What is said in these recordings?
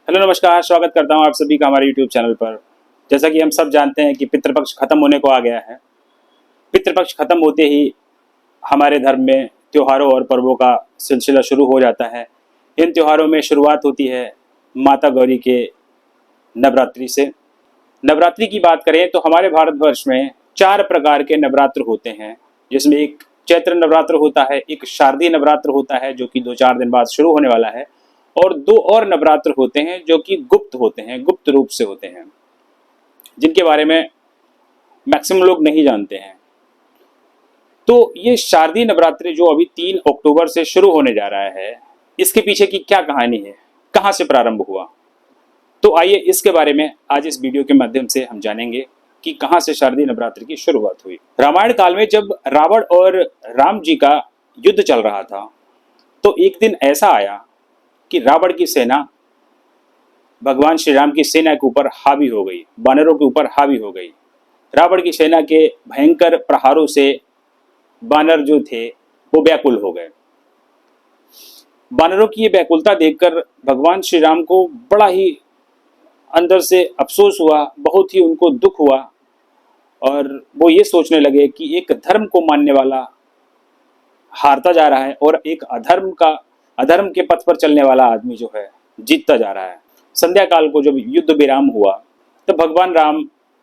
Hello नमस्कार, स्वागत करता हूं आप सभी का हमारे YouTube चैनल पर। जैसा कि हम सब जानते हैं कि पितृपक्ष खत्म होने को आ गया है। पितृपक्ष खत्म होते ही हमारे धर्म में त्योहारों और पर्वों का सिलसिला शुरू हो जाता है। इन त्योहारों में शुरुआत होती है माता गौरी के नवरात्रि से। नवरात्रि की बात करें तो हमारे भारतवर्ष में 4 प्रकार के नवरात्र होते हैं, जिसमें एक चैत्र नवरात्र होता है, एक शारदीय नवरात्र होता है जो कि 2-4 दिन बाद शुरू होने वाला है, और 2 और नवरात्र होते हैं जो कि गुप्त होते हैं, गुप्त रूप से होते हैं, जिनके बारे में मैक्सिमम लोग नहीं जानते हैं। तो ये शारदीय नवरात्रि जो अभी 3 अक्टूबर से शुरू होने जा रहा है, इसके पीछे की क्या कहानी है, कहाँ से प्रारंभ हुआ, तो आइए इसके बारे में आज इस वीडियो के माध्यम से हम जानेंगे कि कहाँ से शारदीय नवरात्रि की शुरुआत हुई। रामायण काल में जब रावण और राम जी का युद्ध चल रहा था, तो एक दिन ऐसा आया कि रावण की सेना भगवान श्री राम की सेना के ऊपर हावी हो गई, वानरों के ऊपर हावी हो गई। रावण की सेना के भयंकर प्रहारों से वानर जो थे वो व्याकुल हो गए। वानरों की ये व्याकुलता देखकर भगवान श्री राम को बड़ा ही अंदर से अफसोस हुआ, बहुत ही उनको दुख हुआ, और वो ये सोचने लगे कि एक धर्म को मानने वाला हारता जा रहा है और एक अधर्म के पथ पर चलने वाला आदमी जो है जीतता जा रहा है। संध्या काल को जब युद्ध विराम हुआ तो भगवान राम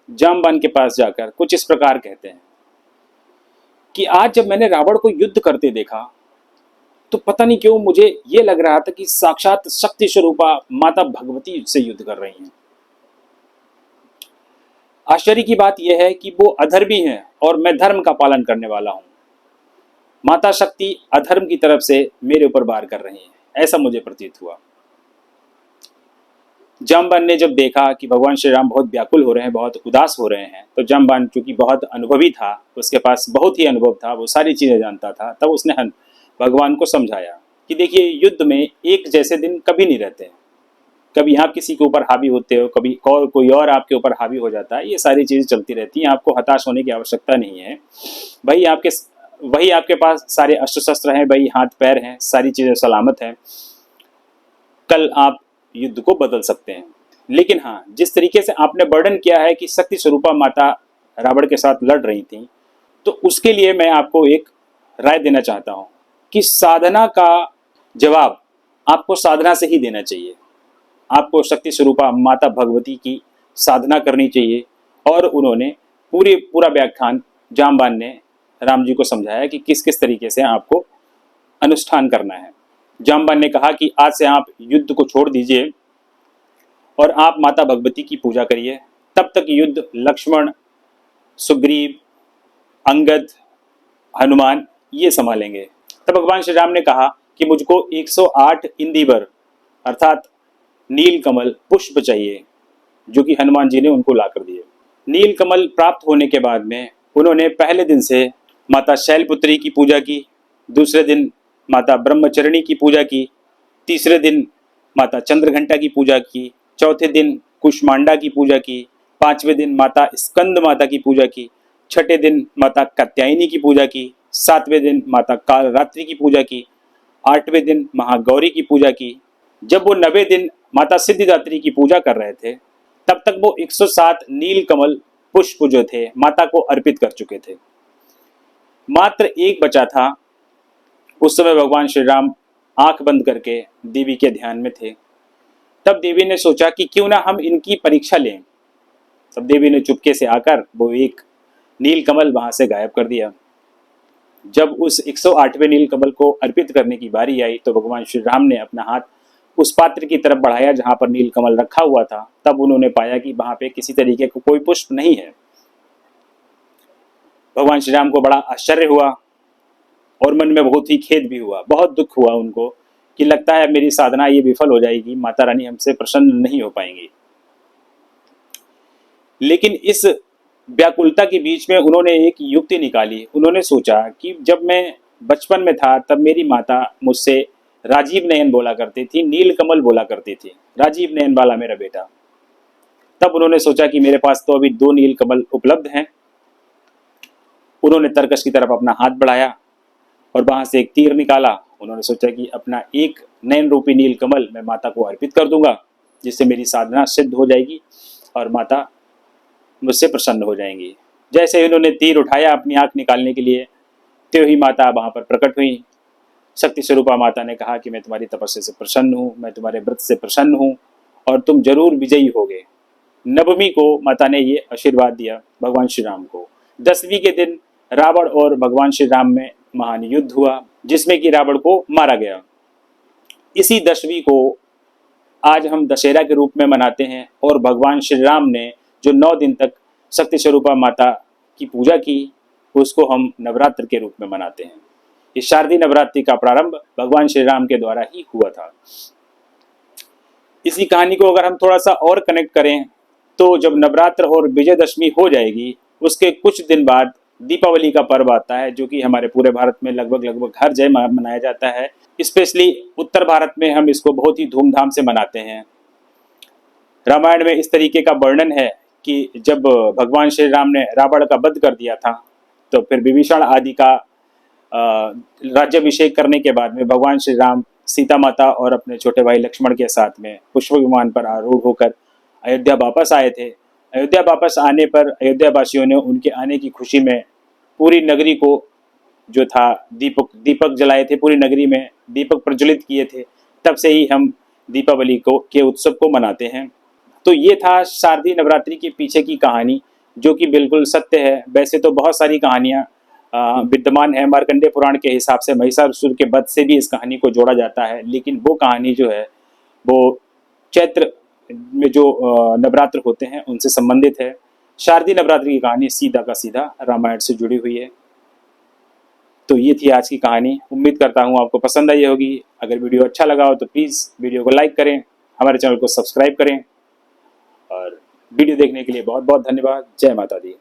जामवान के पास जाकर कुछ इस प्रकार कहते हैं कि आज जब मैंने रावण को युद्ध करते देखा तो पता नहीं क्यों मुझे ये लग रहा था कि साक्षात शक्ति स्वरूपा माता भगवती से युद्ध कर रही हैं। आश्चर्य की बात यह है कि वो अधर्मी हैं और मैं धर्म का पालन करने वाला हूं। माता शक्ति अधर्म की तरफ से मेरे ऊपर वार कर रही हैं, ऐसा मुझे प्रतीत हुआ। जामवान ने जब देखा कि भगवान श्री राम बहुत व्याकुल हो रहे हैं, बहुत उदास हो रहे हैं, तो जामवान चूंकि बहुत अनुभवी था, उसके पास बहुत ही अनुभव था, वो सारी चीजें जानता था, तब उसने भगवान को समझाया कि देखिए, युद्ध में एक जैसे दिन कभी नहीं रहते हैं। कभी आप किसी के ऊपर हावी होते हो, कभी कोई और आपके ऊपर हावी हो जाता है। ये सारी चीजें चलती रहती हैं, आपको हताश होने की आवश्यकता नहीं है। वही आपके पास सारे अस्त्र शस्त्र हैं, वही हाथ पैर हैं, सारी चीजें सलामत हैं। कल आप युद्ध को बदल सकते हैं। लेकिन हाँ, जिस तरीके से आपने वर्णन किया है कि शक्ति स्वरूपा माता रावण के साथ लड़ रही थी, तो उसके लिए मैं आपको एक राय देना चाहता हूं कि साधना का जवाब आपको साधना से ही देना चाहिए। आपको शक्ति स्वरूपा माता भगवती की साधना करनी चाहिए। और उन्होंने पूरा व्याख्यान जामवान ने राम जी को समझाया कि किस किस तरीके से आपको अनुष्ठान करना है। जामवान ने कहा कि आज से आप युद्ध को छोड़ दीजिए और आप माता भगवती की पूजा करिए। तब तक युद्ध लक्ष्मण, सुग्रीव, अंगद, हनुमान ये संभालेंगे। तब भगवान श्री राम ने कहा कि मुझको 108 इंदिवर अर्थात नीलकमल पुष्प चाहिए, जो कि हनुमान जी ने उनको ला कर दिए। नीलकमल प्राप्त होने के बाद में उन्होंने पहले दिन से माता शैलपुत्री की पूजा की, दूसरे दिन माता ब्रह्मचरणी की पूजा की, तीसरे दिन माता चंद्रघंटा की पूजा की, चौथे दिन कुष्मांडा की पूजा की, 5वें दिन माता स्कंद माता की पूजा की, 6ठे दिन माता कात्यायनी की पूजा की, 7वें दिन माता कालरात्रि की पूजा की, 8वें दिन महागौरी की पूजा की। जब वो 90वें दिन माता सिद्धिदात्री की पूजा कर रहे थे, तब तक वो 107 नीलकमल पुष्प जो थे माता को अर्पित कर चुके थे। मात्र एक बचा था। उस समय भगवान श्री राम आंख बंद करके देवी के ध्यान में थे। तब देवी ने सोचा कि क्यों ना हम इनकी परीक्षा लें। तब देवी ने चुपके से आकर वो एक नीलकमल वहां से गायब कर दिया। जब उस 108वें नीलकमल को अर्पित करने की बारी आई, तो भगवान श्री राम ने अपना हाथ उस पात्र की तरफ बढ़ाया जहां पर नीलकमल रखा हुआ था। तब उन्होंने पाया कि वहां पे किसी तरीके का कोई पुष्प नहीं है। भगवान श्री राम को बड़ा आश्चर्य हुआ और मन में बहुत ही खेद भी हुआ, बहुत दुख हुआ उनको कि लगता है मेरी साधना ये विफल हो जाएगी, माता रानी हमसे प्रसन्न नहीं हो पाएंगी। लेकिन इस व्याकुलता के बीच में उन्होंने एक युक्ति निकाली। उन्होंने सोचा कि जब मैं बचपन में था तब मेरी माता मुझसे राजीव नयन बोला करती थी, नीलकमल बोला करती थी, राजीव नयन वाला मेरा बेटा। तब उन्होंने सोचा कि मेरे पास तो अभी 2 नीलकमल उपलब्ध हैं। उन्होंने तरकश की तरफ अपना हाथ बढ़ाया और वहां से एक तीर निकाला। उन्होंने सोचा कि अपना एक नयन रूपी नीलकमल मैं माता को अर्पित कर दूंगा। जिससे मेरी साधना सिद्ध हो जाएगी और माता मुझसे प्रसन्न हो जाएंगी। जैसे ही उन्होंने तीर उठाया अपनी आँख निकालने के लिए, त्यों ही माता वहाँ पर प्रकट हुई। शक्ति स्वरूपा माता ने कहा कि मैं तुम्हारी तपस्या से प्रसन्न हूँ, मैं तुम्हारे व्रत से प्रसन्न हूँ और तुम जरूर विजयी होगे। नवमी को माता ने ये आशीर्वाद दिया भगवान श्री राम को। 10वीं के दिन रावण और भगवान श्री राम में महान युद्ध हुआ, जिसमें कि रावण को मारा गया। इसी 10वीं को आज हम दशहरा के रूप में मनाते हैं और भगवान श्री राम ने जो 9 दिन तक शक्ति स्वरूपा माता की पूजा की, उसको हम नवरात्र के रूप में मनाते हैं। इस शारदीय नवरात्रि का प्रारंभ भगवान श्री राम के द्वारा ही हुआ था। इसी कहानी को अगर हम थोड़ा सा और कनेक्ट करें तो जब नवरात्र और विजयदशमी हो जाएगी, उसके कुछ दिन बाद दीपावली का पर्व आता है, जो कि हमारे पूरे भारत में लगभग हर जगह मनाया जाता है। स्पेशली उत्तर भारत में हम इसको बहुत ही धूमधाम से मनाते हैं। रामायण में इस तरीके का वर्णन है कि जब भगवान श्री राम ने रावण का वध कर दिया था, तो फिर विभीषण आदि का राज्याभिषेक करने के बाद में भगवान श्री राम सीता माता और अपने छोटे भाई लक्ष्मण के साथ में पुष्प विमान पर आरूढ़ होकर अयोध्या वापस आए थे। अयोध्या वापस आने पर अयोध्या वासियों ने उनके आने की खुशी में पूरी नगरी को जो था दीपक जलाए थे, पूरी नगरी में दीपक प्रज्वलित किए थे। तब से ही हम दीपावली के उत्सव को मनाते हैं। तो ये था शारदीय नवरात्रि के पीछे की कहानी, जो कि बिल्कुल सत्य है। वैसे तो बहुत सारी कहानियाँ विद्यमान है। मार्कंडेय पुराण के हिसाब से महिषासुर के वध से भी इस कहानी को जोड़ा जाता है, लेकिन वो कहानी जो है वो चैत्र में जो नवरात्र होते हैं उनसे संबंधित है। शारदीय नवरात्रि की कहानी सीधा का सीधा रामायण से जुड़ी हुई है। तो ये थी आज की कहानी। उम्मीद करता हूँ आपको पसंद आई होगी। अगर वीडियो अच्छा लगा हो तो प्लीज़ वीडियो को लाइक करें, हमारे चैनल को सब्सक्राइब करें और वीडियो देखने के लिए बहुत बहुत धन्यवाद। जय माता दी।